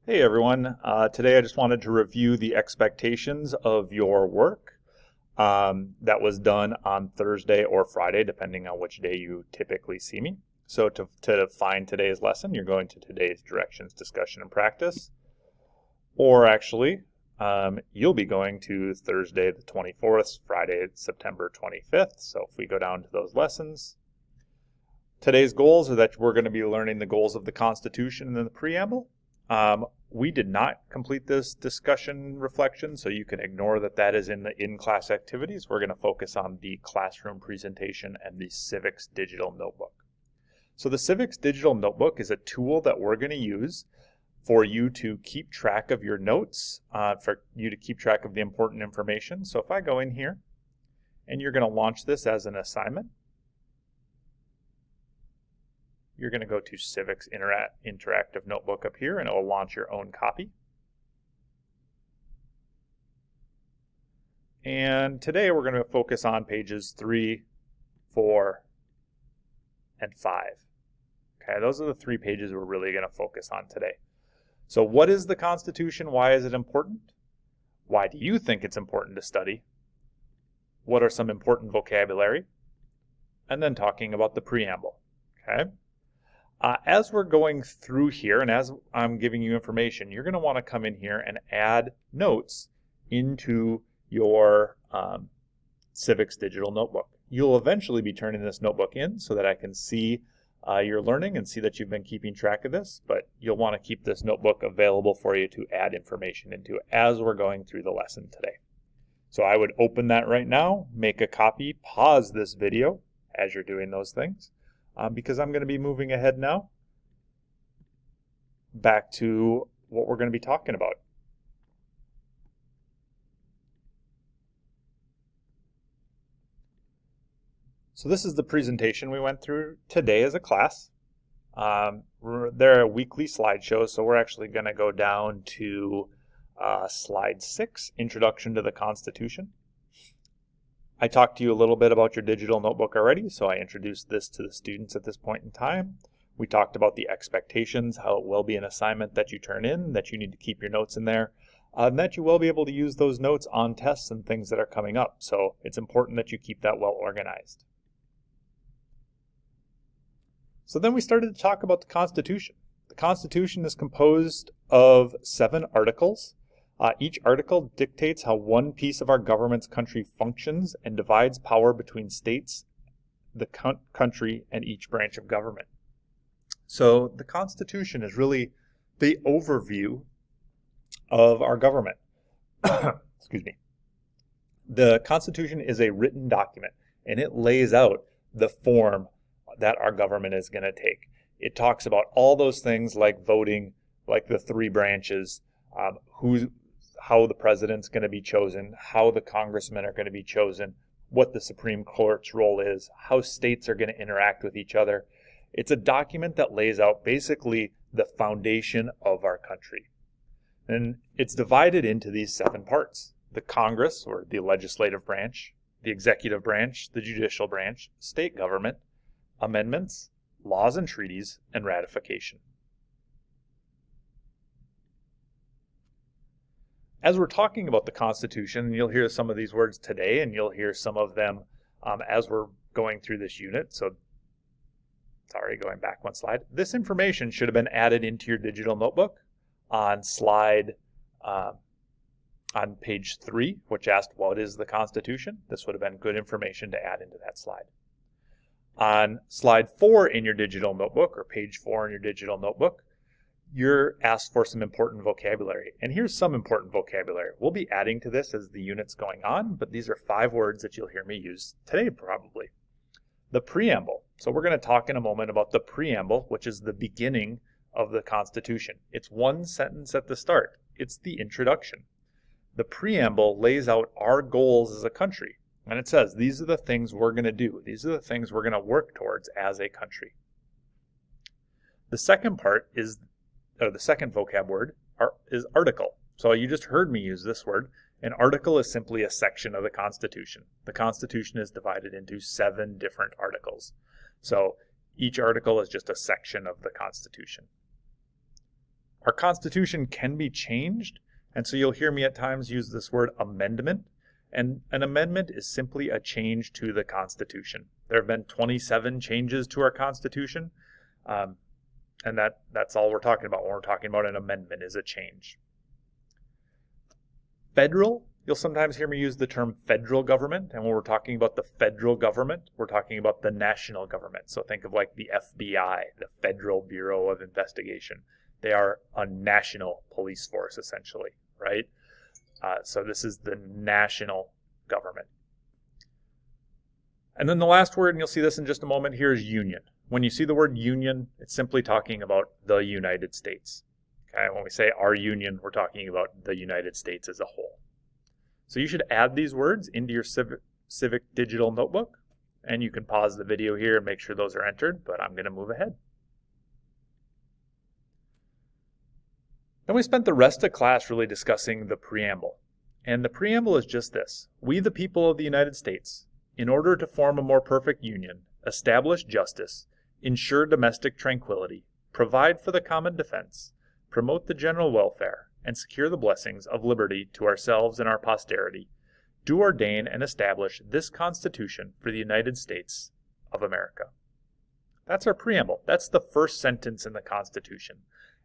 Hey everyone, today I just wanted to review the expectations of your work that was done on Thursday or Friday, depending on which day you typically see me. So to find today's lesson, you're going to today's directions, discussion, and practice. Or actually, you'll be going to Thursday the 24th, Friday September 25th. So if we go down to those lessons, today's goals are that we're going to be learning the goals of the Constitution and the Preamble. We did not complete this discussion reflection, so you can ignore that is in the in-class activities. We're going to focus on the classroom presentation and the Civics Digital Notebook. So the Civics Digital Notebook is a tool that we're going to use for you to keep track of your notes, for you to keep track of the important information. So if I go in here and you're going to launch this as an assignment, you're going to go to Civics Interactive Notebook up here, and it will launch your own copy. And today we're going to focus on pages 3, 4, and 5. Okay, those are the 3 pages we're really going to focus on today. So what is the Constitution? Why is it important? Why do you think it's important to study? What are some important vocabulary? And then talking about the preamble. Okay. As we're going through here and as I'm giving you information, you're going to want to come in here and add notes into your Civics Digital Notebook. You'll eventually be turning this notebook in so that I can see your learning and see that you've been keeping track of this, but you'll want to keep this notebook available for you to add information into as we're going through the lesson today. So I would open that right now, make a copy, pause this video as you're doing those things. Because I'm going to be moving ahead now back to what we're going to be talking about. So this is the presentation we went through today as a class. They're weekly slideshows, so we're actually going to go down to slide 6, Introduction to the Constitution. I talked to you a little bit about your digital notebook already, so I introduced this to the students at this point in time. We talked about the expectations, how it will be an assignment that you turn in, that you need to keep your notes in there, and that you will be able to use those notes on tests and things that are coming up. So it's important that you keep that well organized. So then we started to talk about the Constitution. The Constitution is composed of 7 articles. Each article dictates how one piece of our government's country functions and divides power between states, the country, and each branch of government. So the Constitution is really the overview of our government. Excuse me. The Constitution is a written document, and it lays out the form that our government is going to take. It talks about all those things like voting, like the 3 branches, how the president's going to be chosen, how the congressmen are going to be chosen, what the Supreme Court's role is, how states are going to interact with each other. It's a document that lays out basically the foundation of our country. And it's divided into these 7 parts. The Congress, or the legislative branch, the executive branch, the judicial branch, state government, amendments, laws and treaties, and ratification. As we're talking about the Constitution, you'll hear some of these words today, and you'll hear some of them as we're going through this unit. So, sorry, going back one slide. This information should have been added into your digital notebook on on page 3, which asked, what is the Constitution? This would have been good information to add into that slide. On slide 4 in your digital notebook, or page 4 in your digital notebook, you're asked for some important vocabulary. And here's some important vocabulary. We'll be adding to this as the unit's going on, but these are 5 words that you'll hear me use today probably. The preamble. So we're going to talk in a moment about the preamble, which is the beginning of the Constitution. It's 1 sentence at the start. It's the introduction. The preamble lays out our goals as a country. And it says, these are the things we're going to do. These are the things we're going to work towards as a country. The second part is the second vocab word is article. So you just heard me use this word. An article is simply a section of the Constitution. The Constitution is divided into 7 different articles. So each article is just a section of the Constitution. Our Constitution can be changed, and so you'll hear me at times use this word amendment. And an amendment is simply a change to the Constitution. There have been 27 changes to our Constitution, and that's all we're talking about when we're talking about an amendment, is a change. Federal, you'll sometimes hear me use the term federal government, and when we're talking about the federal government, we're talking about the national government. So think of like the FBI, the Federal Bureau of Investigation. They are a national police force, essentially, right? So this is the national government. And then the last word, and you'll see this in just a moment here, is union. When you see the word union, it's simply talking about the United States. Okay? When we say our union, we're talking about the United States as a whole. So you should add these words into your civic digital notebook, and you can pause the video here and make sure those are entered, but I'm going to move ahead. Then we spent the rest of class really discussing the preamble. And the preamble is just this: we, the people of the United States, in order to form a more perfect union, establish justice, ensure domestic tranquility, provide for the common defense, promote the general welfare, and secure the blessings of liberty to ourselves and our posterity, do ordain and establish this Constitution for the United States of America. That's our preamble. That's the first sentence in the Constitution.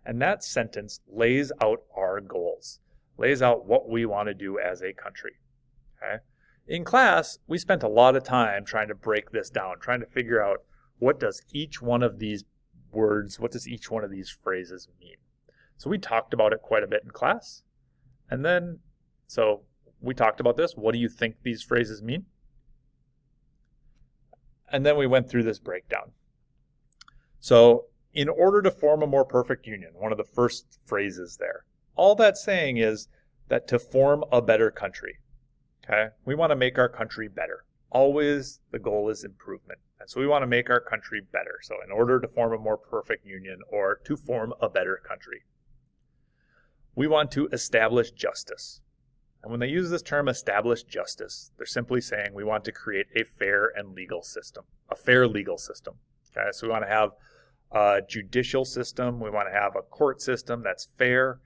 And that sentence lays out our goals, lays out what we want to do as a country. Okay? In class, we spent a lot of time trying to break this down, trying to figure out what does each one of these words, what does each one of these phrases mean. So we talked about it quite a bit in class. And then, so we talked about this. What do you think these phrases mean? And then we went through this breakdown. So in order to form a more perfect union, one of the first phrases there, all that's saying is that to form a better country, okay, we want to make our country better. Always the goal is improvement. And so we want to make our country better. So in order to form a more perfect union, or to form a better country, we want to establish justice. And when they use this term establish justice, they're simply saying we want to create a fair and legal system, a fair legal system. Okay, so we want to have a judicial system. We want to have a court system that's fair.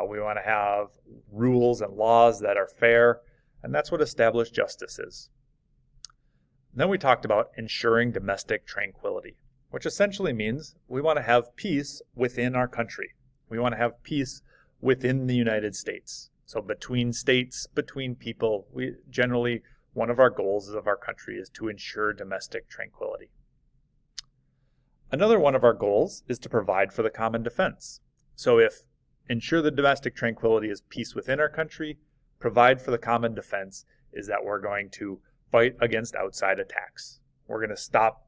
We want to have rules and laws that are fair. And that's what established justice is. And then we talked about ensuring domestic tranquility, which essentially means we want to have peace within our country. We want to have peace within the United States. So between states, between people, generally one of our goals of our country is to ensure domestic tranquility. Another one of our goals is to provide for the common defense. So if ensure the domestic tranquility is peace within our country, provide for the common defense is that we're going to fight against outside attacks. We're going to stop,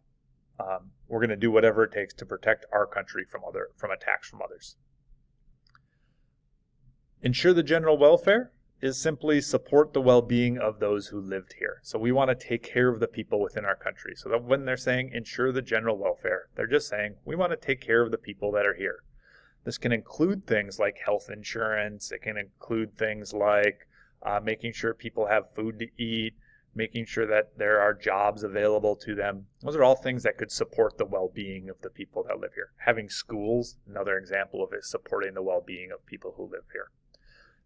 we're going to do whatever it takes to protect our country from attacks from others. Ensure the general welfare is simply support the well-being of those who lived here. So we want to take care of the people within our country. So that when they're saying ensure the general welfare, they're just saying we want to take care of the people that are here. This can include things like health insurance. It can include things like making sure people have food to eat, making sure that there are jobs available to them. Those are all things that could support the well-being of the people that live here. Having schools, another example of it, supporting the well-being of people who live here.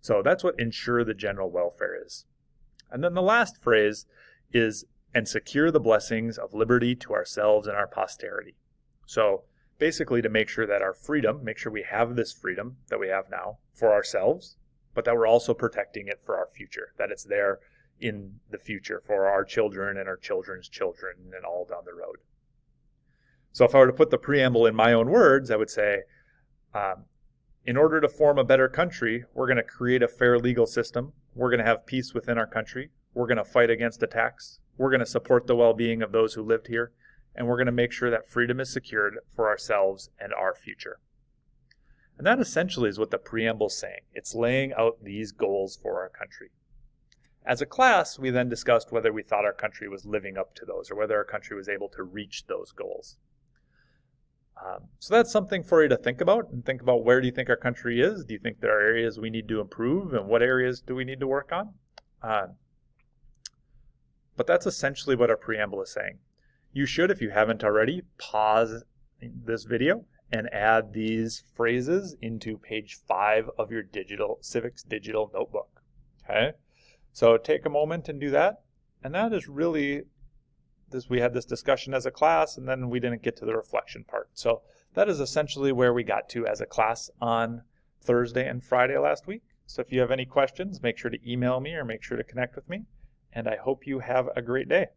So that's what ensure the general welfare is. And then the last phrase is, and secure the blessings of liberty to ourselves and our posterity. So basically to make sure that our freedom, make sure we have this freedom that we have now for ourselves, but that we're also protecting it for our future, that it's there in the future for our children and our children's children and all down the road. So if I were to put the preamble in my own words, I would say, in order to form a better country, we're going to create a fair legal system. We're going to have peace within our country. We're going to fight against attacks. We're going to support the well-being of those who lived here. And we're going to make sure that freedom is secured for ourselves and our future. And that essentially is what the preamble is saying. It's laying out these goals for our country. As a class, we then discussed whether we thought our country was living up to those or whether our country was able to reach those goals. So that's something for you to think about, and think about where do you think our country is? Do you think there are areas we need to improve, and what areas do we need to work on? But that's essentially what our preamble is saying. You should, if you haven't already, pause this video and add these phrases into page 5 of your Civics digital notebook. Okay, so take a moment and do that. And that is really this. We had this discussion as a class, and then we didn't get to the reflection part. So that is essentially where we got to as a class on Thursday and Friday last week. So if you have any questions, make sure to email me or make sure to connect with me. And I hope you have a great day.